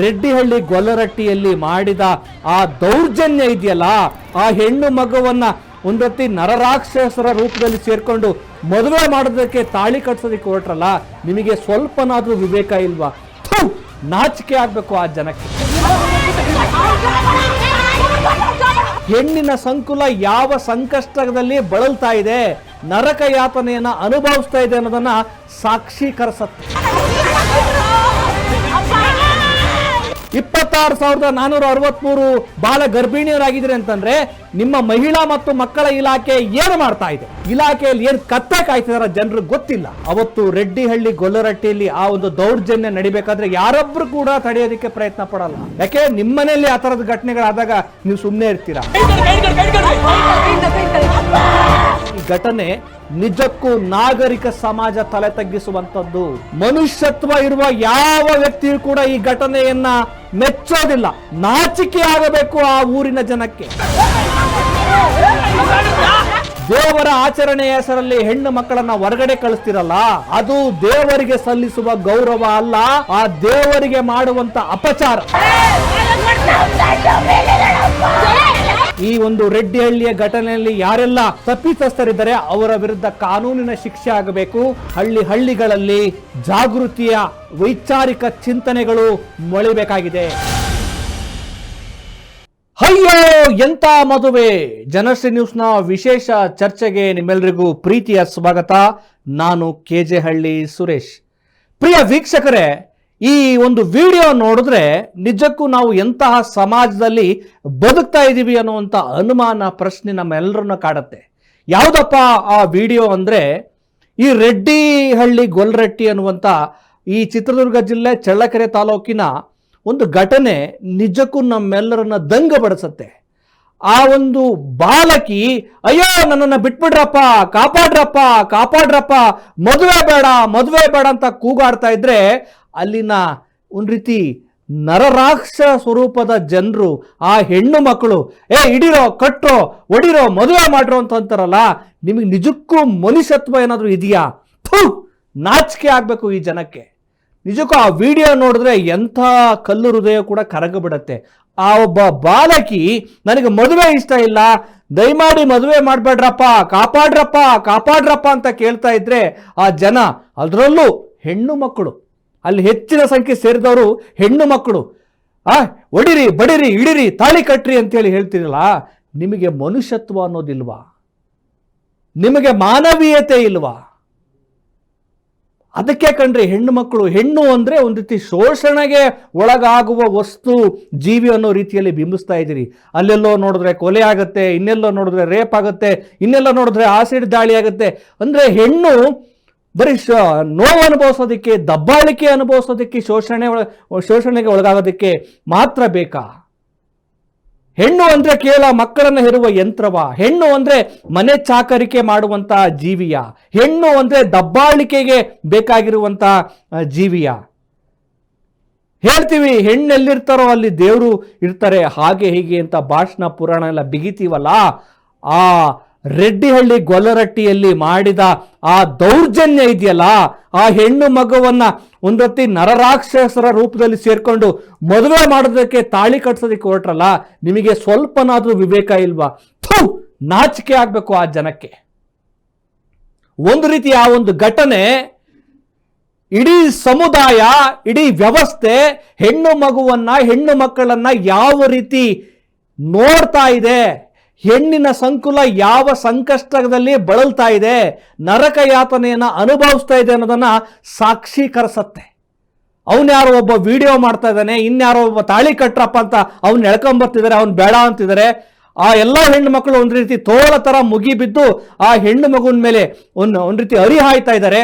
ರೆಡ್ಡಿಹಳ್ಳಿ ಗೊಲ್ಲರಟ್ಟಿಯಲ್ಲಿ ಮಾಡಿದ ಆ ದೌರ್ಜನ್ಯ ಇದೆಯಲ್ಲ, ಆ ಹೆಣ್ಣು ಮಗುವನ್ನ ಒಂದು ರೀತಿ ನರರಾಕ್ಷಸರ ರೂಪದಲ್ಲಿ ಸೇರ್ಕೊಂಡು ಮದುವೆ ಮಾಡೋದಕ್ಕೆ ತಾಳಿ ಕಟ್ಸೋದಕ್ಕೆ ಹೊರಟ್ರಲ್ಲ, ನಿಮಗೆ ಸ್ವಲ್ಪನಾದ್ರೂ ವಿವೇಕ ಇಲ್ವಾ? ನಾಚಿಕೆ ಆಗ್ಬೇಕು ಆ ಜನಕ್ಕೆ. ಹೆಣ್ಣಿನ ಸಂಕುಲ ಯಾವ ಸಂಕಷ್ಟದಲ್ಲಿ ಬಳಲ್ತಾ ಇದೆ, ನರಕ ಯಾತನೆಯನ್ನ ಅನುಭವಿಸ್ತಾ ಇದೆ ಅನ್ನೋದನ್ನ ಸಾಕ್ಷೀಕರಿಸುತ್ತೆ. 26,463 ಬಾಲ ಗರ್ಭಿಣಿಯರಾಗಿದ್ರೆ ಅಂತಂದ್ರೆ ನಿಮ್ಮ ಮಹಿಳಾ ಮತ್ತು ಮಕ್ಕಳ ಇಲಾಖೆ ಏನು ಮಾಡ್ತಾ ಇದೆ? ಇಲಾಖೆಯಲ್ಲಿ ಏನು ಕತ್ತೆ ಕಾಯ್ತಿದಾರ ಜನರಿಗೆ ಗೊತ್ತಿಲ್ಲ. ಅವತ್ತು ರೆಡ್ಡಿಹಳ್ಳಿ ಗೊಲ್ಲರಟ್ಟಿಯಲ್ಲಿ ಆ ಒಂದು ದೌರ್ಜನ್ಯ ನಡಿಬೇಕಾದ್ರೆ ಯಾರೊಬ್ರು ಕೂಡ ತಡೆಯೋದಕ್ಕೆ ಪ್ರಯತ್ನ ಪಡಲ್ಲ. ಯಾಕೆ ನಿಮ್ಮನೆಯಲ್ಲಿ ಆ ತರದ ಘಟನೆಗಳಾದಾಗ ನೀವು ಸುಮ್ಮನೆ ಇರ್ತೀರಾ? ಈ ಘಟನೆ ನಿಜಕ್ಕೂ ನಾಗರಿಕ ಸಮಾಜ ತಲೆ ತಗ್ಗಿಸುವಂತದ್ದು. ಮನುಷ್ಯತ್ವ ಇರುವ ಯಾವ ವ್ಯಕ್ತಿಯೂ ಕೂಡ ಈ ಘಟನೆಯನ್ನ ಮೆಚ್ಚೋದಿಲ್ಲ. ನಾಚಿಕೆ ಆಗಬೇಕು ಆ ಊರಿನ ಜನಕ್ಕೆ. ದೇವರ ಆಚರಣೆಯ ಹೆಸರಲ್ಲಿ ಹೆಣ್ಣು ಮಕ್ಕಳನ್ನ ಹೊರಗಡೆ ಕಳಿಸ್ತಿರಲ್ಲ, ಅದು ದೇವರಿಗೆ ಸಲ್ಲಿಸುವ ಗೌರವ ಅಲ್ಲ, ಆ ದೇವರಿಗೆ ಮಾಡುವಂತ ಅಪಚಾರ. ಈ ಒಂದು ರೆಡ್ಡಿಹಳ್ಳಿಯ ಘಟನೆಯಲ್ಲಿ ಯಾರೆಲ್ಲ ತಪ್ಪಿತಸ್ಥರಿದ್ದಾರೆ ಅವರ ವಿರುದ್ಧ ಕಾನೂನಿನ ಶಿಕ್ಷೆ ಆಗಬೇಕು. ಹಳ್ಳಿಗಳಲ್ಲಿ ಜಾಗೃತಿಯ ವೈಚಾರಿಕ ಚಿಂತನೆಗಳು ಮೊಳೆಯಬೇಕಾಗಿದೆ. ಅಯ್ಯೋ ಎಂತ ಮದುವೆ! ಜನಶ್ರೀ ನ್ಯೂಸ್ನ ವಿಶೇಷ ಚರ್ಚೆಗೆ ನಿಮ್ಮೆಲ್ಲರಿಗೂ ಪ್ರೀತಿಯ ಸ್ವಾಗತ. ನಾನು ಕೆಜೆ ಹಳ್ಳಿ ಸುರೇಶ್. ಪ್ರಿಯ ವೀಕ್ಷಕರೇ, ಈ ಒಂದು ವಿಡಿಯೋ ನೋಡಿದ್ರೆ ನಿಜಕ್ಕೂ ನಾವು ಎಂತಹ ಸಮಾಜದಲ್ಲಿ ಬದುಕ್ತಾ ಇದ್ದೀವಿ ಅನ್ನುವಂಥ ಅನುಮಾನ, ಪ್ರಶ್ನೆ ನಮ್ಮೆಲ್ಲರನ್ನ ಕಾಡುತ್ತೆ. ಯಾವುದಪ್ಪ ಆ ವಿಡಿಯೋ ಅಂದರೆ, ಈ ರೆಡ್ಡಿಹಳ್ಳಿ ಗೊಲ್ಲರಟ್ಟಿ ಅನ್ನುವಂಥ ಈ ಚಿತ್ರದುರ್ಗ ಜಿಲ್ಲೆ ಚಳ್ಳಕೆರೆ ತಾಲೂಕಿನ ಒಂದು ಘಟನೆ ನಿಜಕ್ಕೂ ನಮ್ಮೆಲ್ಲರನ್ನ ದಂಗಬಡಿಸುತ್ತೆ. ಆ ಒಂದು ಬಾಲಕಿ ಅಯ್ಯೋ ನನ್ನನ್ನು ಬಿಟ್ಬಿಡ್ರಪ್ಪ, ಕಾಪಾಡ್ರಪ್ಪ, ಮದುವೆ ಬೇಡ ಅಂತ ಕೂಗಾಡ್ತಾ ಇದ್ರೆ ಅಲ್ಲಿನ ಒಂದು ರೀತಿ ನರರಾಕ್ಷ ಸ್ವರೂಪದ ಜನರು, ಆ ಹೆಣ್ಣು ಮಕ್ಕಳು ಹಿಡಿರೋ, ಕಟ್ರೋ, ಒಡಿರೋ, ಮದುವೆ ಮಾಡ್ರೋ ಅಂತ ಅಂತಾರಲ್ಲ, ನಿಮಗೆ ನಿಜಕ್ಕೂ ಮನುಷ್ಯತ್ವ ಏನಾದರೂ ಇದೆಯಾ? ನಾಚಿಕೆ ಆಗಬೇಕು ಈ ಜನಕ್ಕೆ. ನಿಜಕ್ಕೂ ಆ ವಿಡಿಯೋ ನೋಡಿದ್ರೆ ಎಂಥ ಕಲ್ಲು ಹೃದಯ ಕೂಡ ಕರಗಿಬಿಡತ್ತೆ. ಆ ಒಬ್ಬ ಬಾಲಕಿ ನನಗೆ ಮದುವೆ ಇಷ್ಟ ಇಲ್ಲ, ದಯಮಾಡಿ ಮದುವೆ ಮಾಡಬೇಡ್ರಪ್ಪ, ಕಾಪಾಡ್ರಪ್ಪ ಅಂತ ಕೇಳ್ತಾ ಇದ್ರೆ ಆ ಜನ, ಅದರಲ್ಲೂ ಹೆಣ್ಣು ಮಕ್ಕಳು, ಅಲ್ಲಿ ಹೆಚ್ಚಿನ ಸಂಖ್ಯೆ ಸೇರಿದವರು ಹೆಣ್ಣು ಮಕ್ಕಳು, ಒಡಿರಿ, ಬಡಿರಿ, ಇಡಿರಿ, ತಾಳಿ ಕಟ್ರಿ ಅಂತೇಳಿ ಹೇಳ್ತಿರಲ್ಲ, ನಿಮಗೆ ಮನುಷ್ಯತ್ವ ಅನ್ನೋದಿಲ್ವಾ? ನಿಮಗೆ ಮಾನವೀಯತೆ ಇಲ್ವಾ? ಅದಕ್ಕೆ ಕಣ್ರಿ ಹೆಣ್ಣು ಮಕ್ಕಳು, ಹೆಣ್ಣು ಅಂದರೆ ಒಂದು ರೀತಿ ಶೋಷಣೆಗೆ ಒಳಗಾಗುವ ವಸ್ತು, ಜೀವಿ ಅನ್ನೋ ರೀತಿಯಲ್ಲಿ ಬಿಂಬಿಸ್ತಾ ಇದ್ದೀರಿ. ಅಲ್ಲೆಲ್ಲೋ ನೋಡಿದ್ರೆ ಕೊಲೆ ಆಗುತ್ತೆ, ಇನ್ನೆಲ್ಲೋ ನೋಡಿದ್ರೆ ರೇಪ್ ಆಗುತ್ತೆ, ಇನ್ನೆಲ್ಲೋ ನೋಡಿದ್ರೆ ಆಸಿಡ್ ದಾಳಿ ಆಗುತ್ತೆ. ಅಂದರೆ ಹೆಣ್ಣು ಬರೀ ನೋವು ಅನುಭವಿಸೋದಕ್ಕೆ, ದಬ್ಬಾಳಿಕೆ ಅನುಭವಿಸೋದಕ್ಕೆ, ಶೋಷಣೆಗೆ ಒಳಗಾಗೋದಕ್ಕೆ ಮಾತ್ರ ಬೇಕಾ? ಹೆಣ್ಣು ಅಂದರೆ ಕೇವಲ ಮಕ್ಕಳನ್ನು ಹೆರುವ ಯಂತ್ರವ? ಹೆಣ್ಣು ಅಂದರೆ ಮನೆ ಚಾಕರಿಕೆ ಮಾಡುವಂಥ ಜೀವಿಯ? ಹೆಣ್ಣು ಅಂದರೆ ದಬ್ಬಾಳಿಕೆಗೆ ಬೇಕಾಗಿರುವಂಥ ಜೀವಿಯ? ಹೇಳ್ತೀವಿ ಹೆಣ್ಣೆಲ್ಲಿರ್ತಾರೋ ಅಲ್ಲಿ ದೇವರು ಇರ್ತಾರೆ, ಹಾಗೆ ಹೀಗೆ ಅಂತ ಭಾಷಣ ಪುರಾಣ ಎಲ್ಲ ಬಿಗಿತೀವಲ್ಲ. ಆ ರೆಡ್ಡಿಹಳ್ಳಿ ಗೊಲ್ಲರಟ್ಟಿಯಲ್ಲಿ ಮಾಡಿದ ಆ ದೌರ್ಜನ್ಯ ಇದೆಯಲ್ಲ, ಆ ಹೆಣ್ಣು ಮಗುವನ್ನ ಒಂದು ರೀತಿ ನರರಾಕ್ಷಸರ ರೂಪದಲ್ಲಿ ಸೇರ್ಕೊಂಡು ಮದುವೆ ಮಾಡೋದಕ್ಕೆ ತಾಳಿ ಕಟ್ಸೋದಕ್ಕೆ ಹೊರಟ್ರಲ್ಲ, ನಿಮಗೆ ಸ್ವಲ್ಪನಾದ್ರೂ ವಿವೇಕ ಇಲ್ವಾ? ನಾಚಿಕೆ ಆಗ್ಬೇಕು ಆ ಜನಕ್ಕೆ. ಒಂದು ರೀತಿ ಆ ಒಂದು ಘಟನೆ ಇಡೀ ಸಮುದಾಯ, ಇಡೀ ವ್ಯವಸ್ಥೆ ಹೆಣ್ಣು ಮಗುವನ್ನ, ಹೆಣ್ಣು ಮಕ್ಕಳನ್ನ ಯಾವ ರೀತಿ ನೋಡ್ತಾ ಇದೆ, ಹೆಣ್ಣಿನ ಸಂಕುಲ ಯಾವ ಸಂಕಷ್ಟದಲ್ಲಿ ಬಳಲ್ತಾ ಇದೆ, ನರಕ ಯಾತನೆಯನ್ನ ಅನುಭವಿಸ್ತಾ ಇದೆ ಅನ್ನೋದನ್ನ ಸಾಕ್ಷೀಕರಿಸತ್ತೆ. ಅವನ್ಯಾರೋ ಒಬ್ಬ ವಿಡಿಯೋ ಮಾಡ್ತಾ ಇದ್ದಾನೆ, ಇನ್ಯಾರೋ ಒಬ್ಬ ತಾಳಿ ಕಟ್ರಪ್ಪ ಅಂತ ಅವ್ನು ಎಳ್ಕೊಂಬರ್ತಿದ್ದಾರೆ, ಅವ್ನು ಬೇಡ ಅಂತಿದ್ದಾರೆ. ಆ ಎಲ್ಲ ಹೆಣ್ಣು ಮಕ್ಕಳು ಒಂದು ರೀತಿ ತೋಳ ತರ ಮುಗಿಬಿದ್ದು ಆ ಹೆಣ್ಣು ಮಗುವಿನ ಮೇಲೆ ಒಂದು ರೀತಿ ಹರಿಹಾಯ್ತಾ ಇದ್ದಾರೆ.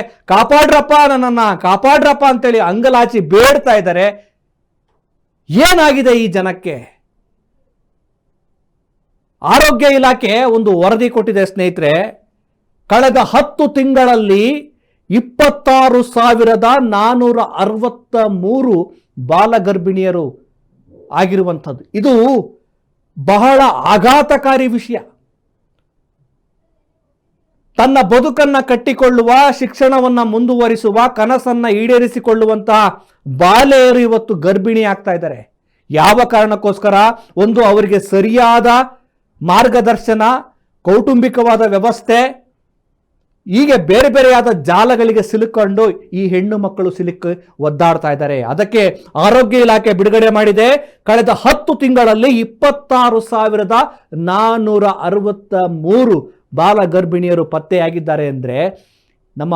ನನ್ನನ್ನ ಕಾಪಾಡ್ರಪ್ಪ ಅಂತೇಳಿ ಅಂಗಲಾಚಿ ಬೇಡ್ತಾ ಇದ್ದಾರೆ. ಏನಾಗಿದೆ ಈ ಜನಕ್ಕೆ? ಆರೋಗ್ಯ ಇಲಾಖೆ ಒಂದು ವರದಿ ಕೊಟ್ಟಿದೆ ಸ್ನೇಹಿತರೆ. ಕಳೆದ 10 ತಿಂಗಳಲ್ಲಿ 26,463 ಬಾಲಗರ್ಭಿಣಿಯರು ಆಗಿರುವಂಥದ್ದು. ಇದು ಬಹಳ ಆಘಾತಕಾರಿ ವಿಷಯ. ತನ್ನ ಬದುಕನ್ನು ಕಟ್ಟಿಕೊಳ್ಳುವ, ಶಿಕ್ಷಣವನ್ನು ಮುಂದುವರಿಸುವ, ಕನಸನ್ನು ಈಡೇರಿಸಿಕೊಳ್ಳುವಂತಹ ಬಾಲೆಯರು ಇವತ್ತು ಗರ್ಭಿಣಿ ಆಗ್ತಾ ಇದ್ದಾರೆ. ಯಾವ ಕಾರಣಕ್ಕೋಸ್ಕರ? ಒಂದು, ಅವರಿಗೆ ಸರಿಯಾದ ಮಾರ್ಗದರ್ಶನ, ಕೌಟುಂಬಿಕವಾದ ವ್ಯವಸ್ಥೆ, ಹೀಗೆ ಬೇರೆ ಬೇರೆಯಾದ ಜಾಲಗಳಿಗೆ ಸಿಲುಕೊಂಡು ಈ ಹೆಣ್ಣು ಮಕ್ಕಳು ಒದ್ದಾಡ್ತಾ ಇದ್ದಾರೆ. ಅದಕ್ಕೆ ಆರೋಗ್ಯ ಇಲಾಖೆ ಬಿಡುಗಡೆ ಮಾಡಿದೆ, ಕಳೆದ 10 ತಿಂಗಳಲ್ಲಿ 26,463 ಬಾಲ ಗರ್ಭಿಣಿಯರು ಪತ್ತೆಯಾಗಿದ್ದಾರೆ. ಅಂದರೆ ನಮ್ಮ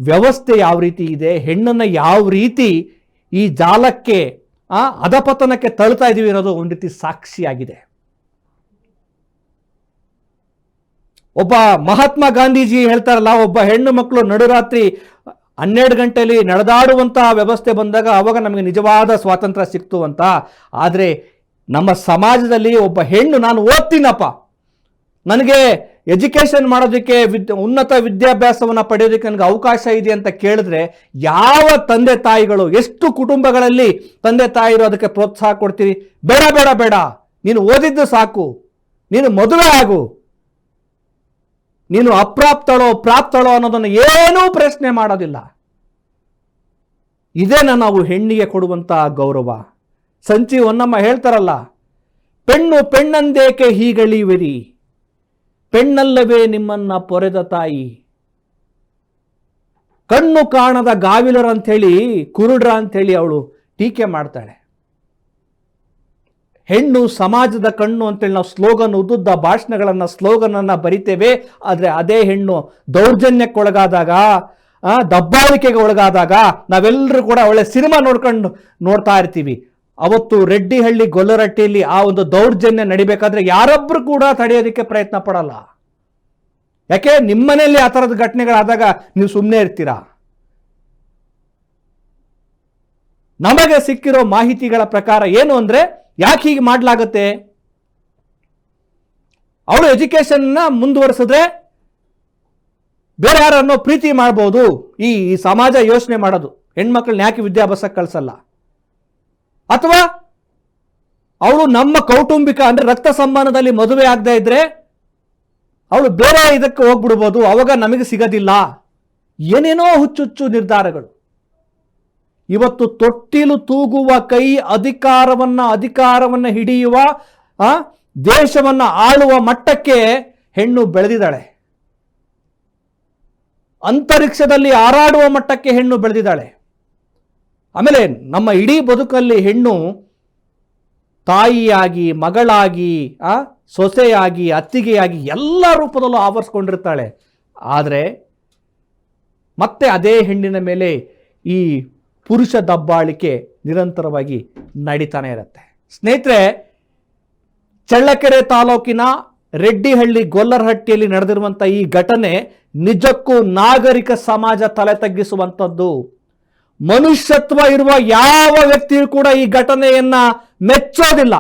ವ್ಯವಸ್ಥೆ ಯಾವ ರೀತಿ ಇದೆ, ಹೆಣ್ಣನ್ನು ಯಾವ ರೀತಿ ಈ ಜಾಲಕ್ಕೆ ಅಧಪತನಕ್ಕೆ ತಳ್ತಾ ಇದೀವಿ ಅನ್ನೋದು ಒಂದು ರೀತಿ ಸಾಕ್ಷಿಯಾಗಿದೆ. ಒಬ್ಬ ಮಹಾತ್ಮ ಗಾಂಧೀಜಿ ಹೇಳ್ತಾರಲ್ಲ, ಒಬ್ಬ ಹೆಣ್ಣು ಮಕ್ಕಳು ನಡುರಾತ್ರಿ 12 ಗಂಟೆಯಲ್ಲಿ ನಡೆದಾಡುವಂತಹ ವ್ಯವಸ್ಥೆ ಬಂದಾಗ ಅವಾಗ ನಮಗೆ ನಿಜವಾದ ಸ್ವಾತಂತ್ರ್ಯ ಸಿಕ್ತು ಅಂತ. ಆದರೆ ನಮ್ಮ ಸಮಾಜದಲ್ಲಿ ಒಬ್ಬ ಹೆಣ್ಣು, ನಾನು ಓದ್ತೀನಪ್ಪ, ನನಗೆ ಎಜುಕೇಷನ್ ಮಾಡೋದಕ್ಕೆ, ಉನ್ನತ ವಿದ್ಯಾಭ್ಯಾಸವನ್ನು ಪಡೆಯೋದಕ್ಕೆ ನನಗೆ ಅವಕಾಶ ಇದೆ ಅಂತ ಕೇಳಿದ್ರೆ ಯಾವ ತಂದೆ ತಾಯಿಗಳು, ಎಷ್ಟು ಕುಟುಂಬಗಳಲ್ಲಿ ತಂದೆ ತಾಯಿರು ಅದಕ್ಕೆ ಪ್ರೋತ್ಸಾಹ ಕೊಡ್ತೀರಿ? ಬೇಡ ಬೇಡ ಬೇಡ, ನೀನು ಓದಿದ್ದು ಸಾಕು, ನೀನು ಮದುವೆ ಆಗು, ನೀನು ಅಪ್ರಾಪ್ತಳೋ ಪ್ರಾಪ್ತಳೋ ಅನ್ನೋದನ್ನು ಏನೂ ಪ್ರಶ್ನೆ ಮಾಡೋದಿಲ್ಲ. ಇದೇನ ನಾವು ಹೆಣ್ಣಿಗೆ ಕೊಡುವಂತಹ ಗೌರವ? ಸಂಚಿ ಹೊನ್ನಮ್ಮ ಹೇಳ್ತಾರಲ್ಲ, ಪೆಣ್ಣು ಪೆಣ್ಣಂದೇಕೆ ಹೀಗಳಿವಿರಿ, ಪೆಣ್ಣಲ್ಲವೇ ನಿಮ್ಮನ್ನ ಪೊರೆದ ತಾಯಿ. ಕಣ್ಣು ಕಾಣದ ಗಾವಿಲರ ಅಂಥೇಳಿ, ಕುರುಡ್ರ ಅಂಥೇಳಿ ಅವಳು ಟೀಕೆ ಮಾಡ್ತಾಳೆ. ಹೆಣ್ಣು ಸಮಾಜದ ಕಣ್ಣು ಅಂತೇಳಿ ನಾವು ಸ್ಲೋಗನ್, ಉದ್ದುದ್ದ ಭಾಷಣಗಳನ್ನು, ಸ್ಲೋಗನನ್ನು ಬರಿತೇವೆ. ಆದರೆ ಅದೇ ಹೆಣ್ಣು ದೌರ್ಜನ್ಯಕ್ಕೊಳಗಾದಾಗ, ದಬ್ಬಾಳಿಕೆಗೆ ಒಳಗಾದಾಗ ನಾವೆಲ್ಲರೂ ಕೂಡ ಒಳ್ಳೆ ಸಿನಿಮಾ ನೋಡ್ತಾ ಇರ್ತೀವಿ. ಅವತ್ತು ರೆಡ್ಡಿಹಳ್ಳಿ ಗೊಲ್ಲರಟ್ಟಿಯಲ್ಲಿ ಆ ಒಂದು ದೌರ್ಜನ್ಯ ನಡಿಬೇಕಾದ್ರೆ ಯಾರೊಬ್ಬರು ಕೂಡ ತಡೆಯೋದಕ್ಕೆ ಪ್ರಯತ್ನ ಪಡಲ್ಲ. ಯಾಕೆ? ನಿಮ್ಮನೆಯಲ್ಲಿ ಆ ಥರದ ಘಟನೆಗಳಾದಾಗ ನೀವು ಸುಮ್ಮನೆ ಇರ್ತೀರಾ? ನಮಗೆ ಸಿಕ್ಕಿರೋ ಮಾಹಿತಿಗಳ ಪ್ರಕಾರ ಏನು ಅಂದ್ರೆ, ಯಾಕೆ ಹೀಗೆ ಮಾಡಲಾಗುತ್ತೆ? ಅವಳು ಎಜುಕೇಶನ್ನ ಮುಂದುವರಿಸಿದ್ರೆ ಬೇರೆ ಯಾರನ್ನೋ ಪ್ರೀತಿ ಮಾಡ್ಬೋದು. ಈ ಸಮಾಜ ಯೋಚನೆ ಮಾಡೋದು, ಹೆಣ್ಮಕ್ಳನ್ನ ಯಾಕೆ ವಿದ್ಯಾಭ್ಯಾಸಕ್ಕೆ ಕಳಿಸಲ್ಲ? ಅಥವಾ ಅವಳು ನಮ್ಮ ಕೌಟುಂಬಿಕ ಅಂದ್ರೆ ರಕ್ತ ಸಂಬಂಧದಲ್ಲಿ ಮದುವೆ ಆಗದೆ ಇದ್ರೆ ಅವಳು ಬೇರೆ ಇದಕ್ಕೆ ಹೋಗ್ಬಿಡ್ಬೋದು, ಅವಾಗ ನಮಗೆ ಸಿಗೋದಿಲ್ಲ. ಏನೇನೋ ಹುಚ್ಚುಚ್ಚು ನಿರ್ಧಾರಗಳು. ಇವತ್ತು ತೊಟ್ಟಿಲು ತೂಗುವ ಕೈ, ಅಧಿಕಾರವನ್ನ ಹಿಡಿಯುವ, ದೇಶವನ್ನ ಆಳುವ ಮಟ್ಟಕ್ಕೆ ಹೆಣ್ಣು ಬೆಳೆದಿದ್ದಾಳೆ. ಅಂತರಿಕ್ಷದಲ್ಲಿ ಹಾರಾಡುವ ಮಟ್ಟಕ್ಕೆ ಹೆಣ್ಣು ಬೆಳೆದಿದ್ದಾಳೆ. ಆಮೇಲೆ ನಮ್ಮ ಇಡೀ ಬದುಕಲ್ಲಿ ಹೆಣ್ಣು ತಾಯಿಯಾಗಿ, ಮಗಳಾಗಿ, ಸೊಸೆಯಾಗಿ, ಅತ್ತಿಗೆಯಾಗಿ ಎಲ್ಲ ರೂಪದಲ್ಲೂ ಆವರಿಸ್ಕೊಂಡಿರ್ತಾಳೆ. ಆದರೆ ಮತ್ತೆ ಅದೇ ಹೆಣ್ಣಿನ ಮೇಲೆ ಈ ಪುರುಷ ದಬ್ಬಾಳಿಕೆ ನಿರಂತರವಾಗಿ ನಡೀತಾನೆ ಇರುತ್ತೆ. ಸ್ನೇಹಿತರೆ, ಚಳ್ಳಕೆರೆ ತಾಲೂಕಿನ ರೆಡ್ಡಿಹಳ್ಳಿ ಗೊಲ್ಲರಹಟ್ಟಿಯಲ್ಲಿ ನಡೆದಿರುವಂಥ ಈ ಘಟನೆ ನಿಜಕ್ಕೂ ನಾಗರಿಕ ಸಮಾಜ ತಲೆ ತಗ್ಗಿಸುವಂಥದ್ದು. ಮನುಷ್ಯತ್ವ ಇರುವ ಯಾವ ವ್ಯಕ್ತಿಯೂ ಕೂಡ ಈ ಘಟನೆಯನ್ನ ಮೆಚ್ಚೋದಿಲ್ಲ.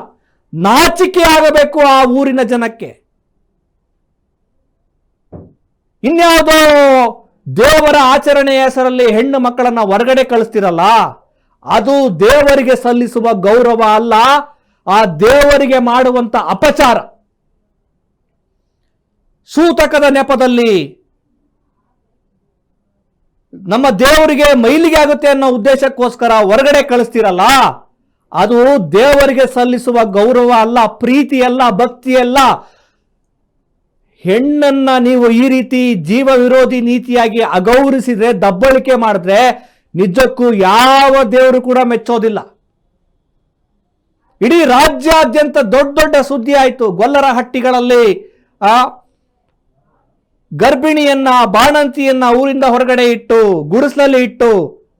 ನಾಚಿಕೆ ಆಗಬೇಕು ಆ ಊರಿನ ಜನಕ್ಕೆ. ಇನ್ಯಾವುದೋ ದೇವರ ಆಚರಣೆಯ ಹೆಸರಲ್ಲಿ ಹೆಣ್ಣು ಮಕ್ಕಳನ್ನ ಹೊರಗಡೆ ಕಳಿಸ್ತಿರಲ್ಲ, ಅದು ದೇವರಿಗೆ ಸಲ್ಲಿಸುವ ಗೌರವ ಅಲ್ಲ, ಆ ದೇವರಿಗೆ ಮಾಡುವಂತ ಅಪಚಾರ. ಸೂತಕದ ನೆಪದಲ್ಲಿ ನಮ್ಮ ದೇವರಿಗೆ ಮೈಲಿಗೆ ಆಗುತ್ತೆ ಅನ್ನೋ ಉದ್ದೇಶಕ್ಕೋಸ್ಕರ ಹೊರಗಡೆ ಕಳಿಸ್ತಿರಲ್ಲ, ಅದು ದೇವರಿಗೆ ಸಲ್ಲಿಸುವ ಗೌರವ ಅಲ್ಲ, ಪ್ರೀತಿ ಅಲ್ಲ, ಭಕ್ತಿ ಅಲ್ಲ. ಹೆಣ್ಣನ್ನ ನೀವು ಈ ರೀತಿ ಜೀವ ವಿರೋಧಿ ನೀತಿಯಾಗಿ ಅಗೌರವಿಸಿದ್ರೆ, ದಬ್ಬಳಿಕೆ ಮಾಡಿದ್ರೆ ನಿಜಕ್ಕೂ ಯಾವ ದೇವರು ಕೂಡ ಮೆಚ್ಚೋದಿಲ್ಲ. ಇಡೀ ರಾಜ್ಯಾದ್ಯಂತ ದೊಡ್ಡ ದೊಡ್ಡ ಸುದ್ದಿ ಆಯಿತು. ಗೊಲ್ಲರಹಟ್ಟಿಗಳಲ್ಲಿ ಗರ್ಭಿಣಿಯನ್ನ, ಬಾಣಂತಿಯನ್ನ ಊರಿಂದ ಹೊರಗಡೆ ಇಟ್ಟು, ಗುಡಿಸಲಲ್ಲಿ ಇಟ್ಟು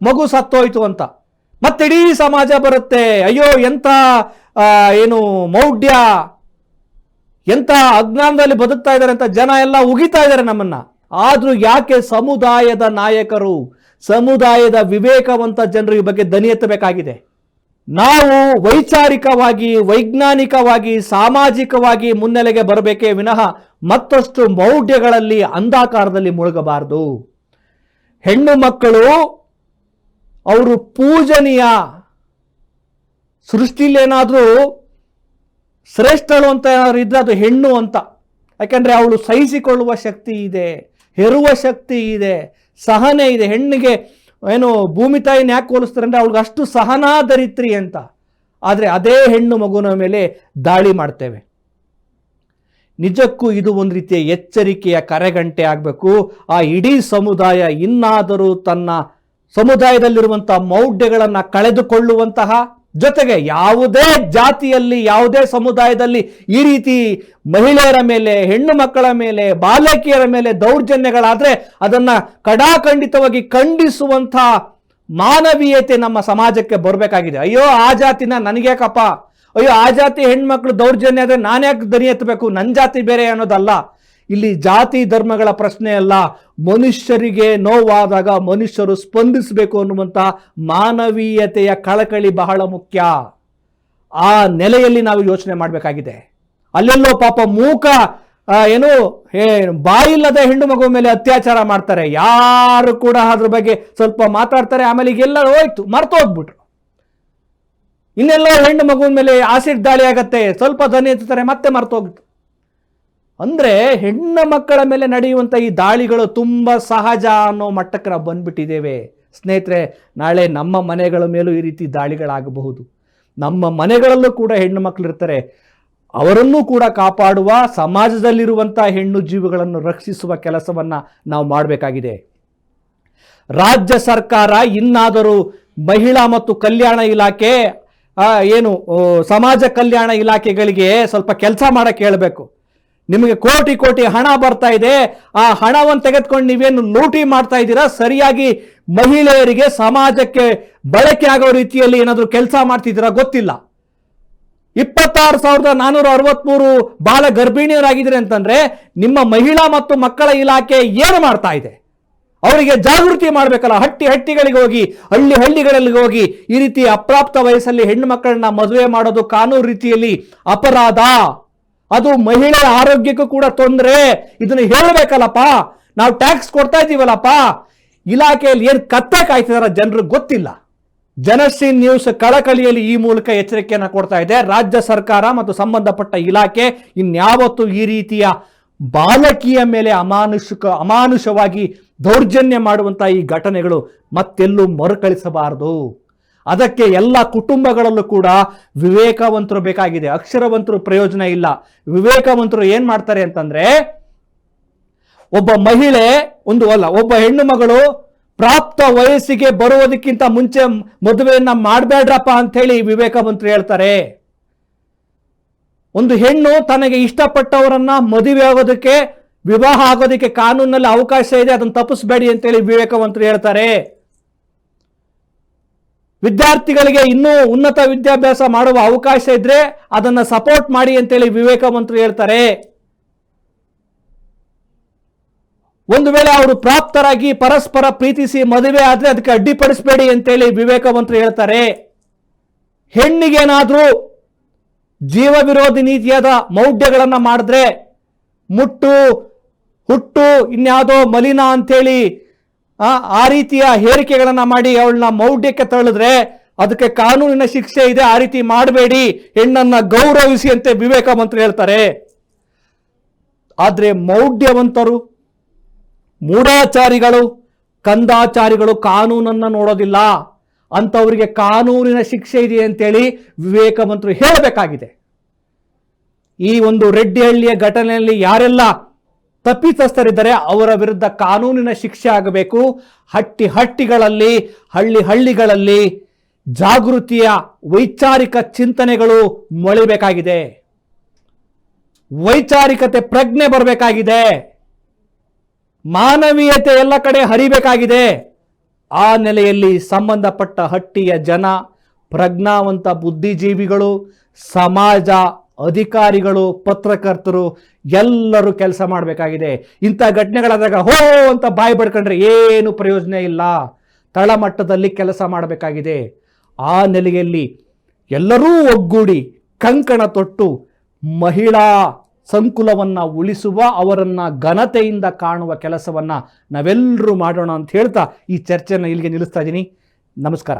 ಮಗು ಸತ್ತೋಯ್ತು ಅಂತ. ಮತ್ತೆ ಇಡೀ ಸಮಾಜ ಬರುತ್ತೆ, ಅಯ್ಯೋ ಎಂತ ಮೌಢ್ಯ, ಎಂತ ಅಜ್ಞಾನದಲ್ಲಿ ಬದುಕ್ತಾ ಇದ್ದಾರೆ ಅಂತ ಜನ ಎಲ್ಲ ಉಗಿತಾ ಇದ್ದಾರೆ ನಮ್ಮನ್ನ. ಆದ್ರೂ ಯಾಕೆ ಸಮುದಾಯದ ನಾಯಕರು, ಸಮುದಾಯದ ವಿವೇಕವಂತ ಜನರು ಈ ಬಗ್ಗೆ ದನಿ ಎತ್ತಬೇಕಾಗಿದೆ. ನಾವು ವೈಚಾರಿಕವಾಗಿ, ವೈಜ್ಞಾನಿಕವಾಗಿ, ಸಾಮಾಜಿಕವಾಗಿ ಮುನ್ನೆಲೆಗೆ ಬರಬೇಕೇ ವಿನಃ ಮತ್ತಷ್ಟು ಮೌಢ್ಯಗಳಲ್ಲಿ, ಅಂಧಾಕಾರದಲ್ಲಿ ಮುಳುಗಬಾರದು. ಹೆಣ್ಣು ಮಕ್ಕಳು ಅವರು ಪೂಜನೀಯ. ಸೃಷ್ಟಿಲೇನಾದ್ರೂ ಶ್ರೇಷ್ಠಳು ಅಂತ ಏನಾದ್ರು ಇದ್ರೆ ಅದು ಹೆಣ್ಣು ಅಂತ. ಯಾಕಂದ್ರೆ ಅವಳು ಸಹಿಸಿಕೊಳ್ಳುವ ಶಕ್ತಿ ಇದೆ, ಹೆರುವ ಶಕ್ತಿ ಇದೆ, ಸಹನೆ ಇದೆ. ಹೆಣ್ಣಿಗೆ ಏನು ಭೂಮಿ ತಾಯಿನ ಯಾಕೆ ಹೋಲಿಸ್ತಾರೆ ಅಂದರೆ ಅವಳಿಗೆ ಅಷ್ಟು ಸಹನಾಧರಿತ್ರಿ ಅಂತ. ಆದರೆ ಅದೇ ಹೆಣ್ಣು ಮಗುವಿನ ಮೇಲೆ ದಾಳಿ ಮಾಡ್ತೇವೆ. ನಿಜಕ್ಕೂ ಇದು ಒಂದು ರೀತಿಯ ಎಚ್ಚರಿಕೆಯ ಕರೆಗಂಟೆ ಆಗಬೇಕು. ಆ ಇಡೀ ಸಮುದಾಯ ಇನ್ನಾದರೂ ತನ್ನ ಸಮುದಾಯದಲ್ಲಿರುವಂಥ ಮೌಢ್ಯಗಳನ್ನು ಕಳೆದುಕೊಳ್ಳುವಂತಹ, ಜೊತೆಗೆ ಯಾವುದೇ ಜಾತಿಯಲ್ಲಿ ಯಾವುದೇ ಸಮುದಾಯದಲ್ಲಿ ಈ ರೀತಿ ಮಹಿಳೆಯರ ಮೇಲೆ, ಹೆಣ್ಣು ಮಕ್ಕಳ ಮೇಲೆ, ಬಾಲಕಿಯರ ಮೇಲೆ ದೌರ್ಜನ್ಯಗಳಾದರೆ ಅದನ್ನು ಕಡಾಖಂಡಿತವಾಗಿ ಖಂಡಿಸುವಂಥ ಮಾನವೀಯತೆ ನಮ್ಮ ಸಮಾಜಕ್ಕೆ ಬರಬೇಕಾಗಿದೆ. ಅಯ್ಯೋ ಆ ಜಾತಿನ ನನಗ್ಯಾಕಪ್ಪ, ಅಯ್ಯೋ ಆ ಜಾತಿ ಹೆಣ್ಮಕ್ಳು ದೌರ್ಜನ್ಯ ಆದರೆ ನಾನ್ಯಾಕೆ ದನಿ ಎತ್ತಬೇಕು, ನನ್ನ ಜಾತಿ ಬೇರೆ ಅನ್ನೋದಲ್ಲ. ಇಲ್ಲಿ ಜಾತಿ ಧರ್ಮಗಳ ಪ್ರಶ್ನೆ ಅಲ್ಲ. ಮನುಷ್ಯರಿಗೆ ನೋವಾದಾಗ ಮನುಷ್ಯರು ಸ್ಪಂದಿಸಬೇಕು ಅನ್ನುವಂಥ ಮಾನವೀಯತೆಯ ಕಳಕಳಿ ಬಹಳ ಮುಖ್ಯ. ಆ ನೆಲೆಯಲ್ಲಿ ನಾವು ಯೋಚನೆ ಮಾಡಬೇಕಾಗಿದೆ. ಅಲ್ಲೆಲ್ಲೋ ಪಾಪ ಮೂಕ ಬಾಯಿಲ್ಲದ ಹೆಣ್ಣು ಮಗು ಮೇಲೆ ಅತ್ಯಾಚಾರ ಮಾಡ್ತಾರೆ, ಯಾರು ಕೂಡ ಅದ್ರ ಬಗ್ಗೆ ಸ್ವಲ್ಪ ಮಾತಾಡ್ತಾರೆ, ಆಮೇಲೆ ಈಗೆಲ್ಲ ಹೋಯ್ತು, ಮರ್ತೋಗ್ಬಿಟ್ರು. ಇನ್ನೆಲ್ಲೋ ಹೆಣ್ಣು ಮಗುವಿನ ಮೇಲೆ ಆಸಿಡ್ ದಾಳಿ ಆಗತ್ತೆ, ಸ್ವಲ್ಪ ಧ್ವನಿ ಎತ್ತಾರೆ, ಮತ್ತೆ ಮರ್ತೋಗ್ತು. ಅಂದರೆ ಹೆಣ್ಣು ಮಕ್ಕಳ ಮೇಲೆ ನಡೆಯುವಂಥ ಈ ದಾಳಿಗಳು ತುಂಬ ಸಹಜ ಅನ್ನೋ ಮಟ್ಟಕ್ಕೆ ನಾವು ಬಂದ್ಬಿಟ್ಟಿದ್ದೇವೆ. ಸ್ನೇಹಿತರೆ, ನಾಳೆ ನಮ್ಮ ಮನೆಗಳ ಮೇಲೂ ಈ ರೀತಿ ದಾಳಿಗಳಾಗಬಹುದು. ನಮ್ಮ ಮನೆಗಳಲ್ಲೂ ಕೂಡ ಹೆಣ್ಣು ಮಕ್ಕಳು ಇರ್ತಾರೆ. ಅವರನ್ನೂ ಕೂಡ ಕಾಪಾಡುವ, ಸಮಾಜದಲ್ಲಿರುವಂಥ ಹೆಣ್ಣು ಜೀವಿಗಳನ್ನು ರಕ್ಷಿಸುವ ಕೆಲಸವನ್ನು ನಾವು ಮಾಡಬೇಕಾಗಿದೆ. ರಾಜ್ಯ ಸರ್ಕಾರ ಇನ್ನಾದರೂ ಮಹಿಳಾ ಮತ್ತು ಕಲ್ಯಾಣ ಇಲಾಖೆ ಸಮಾಜ ಕಲ್ಯಾಣ ಇಲಾಖೆಗಳಿಗೆ ಸ್ವಲ್ಪ ಕೆಲಸ ಮಾಡಕ್ಕೆ ಹೇಳಬೇಕು. ನಿಮಗೆ ಕೋಟಿ ಕೋಟಿ ಹಣ ಬರ್ತಾ ಇದೆ, ಆ ಹಣವನ್ನು ತೆಗೆದುಕೊಂಡು ನೀವೇನು ಲೂಟಿ ಮಾಡ್ತಾ ಇದ್ದೀರಾ, ಸರಿಯಾಗಿ ಮಹಿಳೆಯರಿಗೆ ಸಮಾಜಕ್ಕೆ ಬಳಕೆ ಆಗೋ ರೀತಿಯಲ್ಲಿ ಏನಾದರೂ ಕೆಲಸ ಮಾಡ್ತಿದ್ದೀರಾ ಗೊತ್ತಿಲ್ಲ. 26,463 ಬಾಲ ಗರ್ಭಿಣಿಯರಾಗಿದ್ದಾರೆ ಅಂತಂದ್ರೆ ನಿಮ್ಮ ಮಹಿಳಾ ಮತ್ತು ಮಕ್ಕಳ ಇಲಾಖೆ ಏನು ಮಾಡ್ತಾ ಇದೆ? ಅವರಿಗೆ ಜಾಗೃತಿ ಮಾಡಬೇಕಲ್ಲ. ಹಟ್ಟಿಗಳಿಗೆ ಹೋಗಿ, ಹಳ್ಳಿಗಳಲ್ಲಿ ಹೋಗಿ ಈ ರೀತಿ ಅಪ್ರಾಪ್ತ ವಯಸ್ಸಲ್ಲಿ ಹೆಣ್ಣು ಮಕ್ಕಳನ್ನ ಮದುವೆ ಮಾಡೋದು ಕಾನೂನು ರೀತಿಯಲ್ಲಿ ಅಪರಾಧ. ಅದು ಮಹಿಳೆಯ ಆರೋಗ್ಯಕ್ಕೂ ಕೂಡ ತೊಂದರೆ. ಇದನ್ನು ಹೇಳಬೇಕಲ್ಲಪ್ಪ. ನಾವು ಟ್ಯಾಕ್ಸ್ ಕೊಡ್ತಾ ಇದ್ದೀವಲ್ಲಪ್ಪ. ಇಲಾಖೆಯಲ್ಲಿ ಏನು ಕತ್ತೆ ಕಾಯ್ತಿದಾರ ಜನರಿಗೆ ಗೊತ್ತಿಲ್ಲ. ಜನಶ್ರೀ ನ್ಯೂಸ್ ಕಳಕಳಿಯಲ್ಲಿ ಈ ಮೂಲಕ ಎಚ್ಚರಿಕೆಯನ್ನು ಕೊಡ್ತಾ ಇದೆ. ರಾಜ್ಯ ಸರ್ಕಾರ ಮತ್ತು ಸಂಬಂಧಪಟ್ಟ ಇಲಾಖೆ ಇನ್ಯಾವತ್ತೂ ಈ ರೀತಿಯ ಬಾಲಕಿಯ ಮೇಲೆ ಅಮಾನುಷವಾಗಿ ದೌರ್ಜನ್ಯ ಮಾಡುವಂಥ ಈ ಘಟನೆಗಳು ಮತ್ತೆಲ್ಲೂ ಮರುಕಳಿಸಬಾರದು. ಅದಕ್ಕೆ ಎಲ್ಲ ಕುಟುಂಬಗಳಲ್ಲೂ ಕೂಡ ವಿವೇಕವಂತರು ಬೇಕಾಗಿದೆ. ಅಕ್ಷರವಂತರು ಪ್ರಯೋಜನ ಇಲ್ಲ. ವಿವೇಕವಂತರು ಏನು ಮಾಡ್ತಾರೆ ಅಂತಂದ್ರೆ, ಒಬ್ಬ ಮಹಿಳೆ ಒಬ್ಬ ಹೆಣ್ಣು ಮಗಳು ಪ್ರಾಪ್ತ ವಯಸ್ಸಿಗೆ ಬರುವುದಕ್ಕಿಂತ ಮುಂಚೆ ಮದುವೆಯನ್ನ ಮಾಡಬೇಡ್ರಪ್ಪ ಅಂಥೇಳಿ ವಿವೇಕವಂತರು ಹೇಳ್ತಾರೆ. ಒಂದು ಹೆಣ್ಣು ತನಗೆ ಇಷ್ಟಪಟ್ಟವರನ್ನ ಮದುವೆ ಆಗೋದಕ್ಕೆ, ವಿವಾಹ ಆಗೋದಕ್ಕೆ ಕಾನೂನಲ್ಲಿ ಅವಕಾಶ ಇದೆ, ಅದನ್ನು ತಪ್ಪಿಸಬೇಡಿ ಅಂತೇಳಿ ವಿವೇಕವಂತರು ಹೇಳ್ತಾರೆ. ವಿದ್ಯಾರ್ಥಿಗಳಿಗೆ ಇನ್ನೂ ಉನ್ನತ ವಿದ್ಯಾಭ್ಯಾಸ ಮಾಡುವ ಅವಕಾಶ ಇದ್ರೆ ಅದನ್ನ ಸಪೋರ್ಟ್ ಮಾಡಿ ಅಂತೇಳಿ ವಿವೇಕವಂತರು ಹೇಳ್ತಾರೆ. ಒಂದು ವೇಳೆ ಅವರು ಪ್ರಾಪ್ತರಾಗಿ ಪರಸ್ಪರ ಪ್ರೀತಿಸಿ ಮದುವೆ ಆದ್ರೆ ಅದಕ್ಕೆ ಅಡ್ಡಿಪಡಿಸಬೇಡಿ ಅಂತೇಳಿ ವಿವೇಕವಂತರು ಹೇಳ್ತಾರೆ. ಹೆಣ್ಣಿಗೇನಾದ್ರೂ ಜೀವ ವಿರೋಧಿ ನೀತಿಯಾದ ಮೌಢ್ಯಗಳನ್ನ ಮಾಡಿದ್ರೆ, ಮುಟ್ಟು ಹುಟ್ಟು ಇನ್ಯಾವುದೋ ಮಲಿನ ಅಂತೇಳಿ ಆ ರೀತಿಯ ಹೇರಿಕೆಗಳನ್ನ ಮಾಡಿ ಅವಳನ್ನ ಮೌಢ್ಯಕ್ಕೆ ತಳ್ಳಿದ್ರೆ ಅದಕ್ಕೆ ಕಾನೂನಿನ ಶಿಕ್ಷೆ ಇದೆ. ಆ ರೀತಿ ಮಾಡಬೇಡಿ, ಹೆಣ್ಣನ್ನ ಗೌರವಿಸಿ ಅಂತ ವಿವೇಕವಂತರು ಹೇಳ್ತಾರೆ. ಆದ್ರೆ ಮೌಢ್ಯವಂತರು, ಮೂಢಾಚಾರಿಗಳು, ಕಂದಾಚಾರಿಗಳು ಕಾನೂನನ್ನು ನೋಡೋದಿಲ್ಲ. ಅಂಥವರಿಗೆ ಕಾನೂನಿನ ಶಿಕ್ಷೆ ಇದೆ ಅಂತೇಳಿ ವಿವೇಕವಂತರು ಹೇಳಬೇಕಾಗಿದೆ. ಈ ಒಂದು ರೆಡ್ಡಿಹಳ್ಳಿಯ ಘಟನೆಯಲ್ಲಿ ಯಾರೆಲ್ಲ ತಪ್ಪಿತಸ್ಥರಿದ್ದಾರೆ ಅವರ ವಿರುದ್ಧ ಕಾನೂನಿನ ಶಿಕ್ಷೆ ಆಗಬೇಕು. ಹಳ್ಳಿಗಳಲ್ಲಿ ಜಾಗೃತಿಯ ವೈಚಾರಿಕ ಚಿಂತನೆಗಳು ಮೊಳಿಬೇಕಾಗಿದೆ. ವೈಚಾರಿಕತೆ ಪ್ರಜ್ಞೆ ಬರಬೇಕಾಗಿದೆ. ಮಾನವೀಯತೆ ಎಲ್ಲ ಕಡೆ ಹರಿಬೇಕಾಗಿದೆ. ಆ ನೆಲೆಯಲ್ಲಿ ಸಂಬಂಧಪಟ್ಟ ಹಟ್ಟಿಯ ಜನ, ಪ್ರಜ್ಞಾವಂತ ಬುದ್ಧಿಜೀವಿಗಳು, ಸಮಾಜ, ಅಧಿಕಾರಿಗಳು, ಪತ್ರಕರ್ತರು ಎಲ್ಲರೂ ಕೆಲಸ ಮಾಡಬೇಕಾಗಿದೆ. ಇಂಥ ಘಟನೆಗಳಾದಾಗ ಹೋ ಅಂತ ಬಾಯಿ ಬಡ್ಕೊಂಡ್ರೆ ಏನು ಪ್ರಯೋಜನ ಇಲ್ಲ. ತಳಮಟ್ಟದಲ್ಲಿ ಕೆಲಸ ಮಾಡಬೇಕಾಗಿದೆ. ಆ ನೆಲೆಯಲ್ಲಿ ಎಲ್ಲರೂ ಒಗ್ಗೂಡಿ ಕಂಕಣ ತೊಟ್ಟು ಮಹಿಳಾ ಸಂಕುಲವನ್ನು ಉಳಿಸುವ, ಅವರನ್ನು ಘನತೆಯಿಂದ ಕಾಣುವ ಕೆಲಸವನ್ನು ನಾವೆಲ್ಲರೂ ಮಾಡೋಣ ಅಂತ ಹೇಳ್ತಾ ಈ ಚರ್ಚೆಯನ್ನು ಇಲ್ಲಿಗೆ ನಿಲ್ಲಿಸ್ತಾ ಇದ್ದೀನಿ. ನಮಸ್ಕಾರ.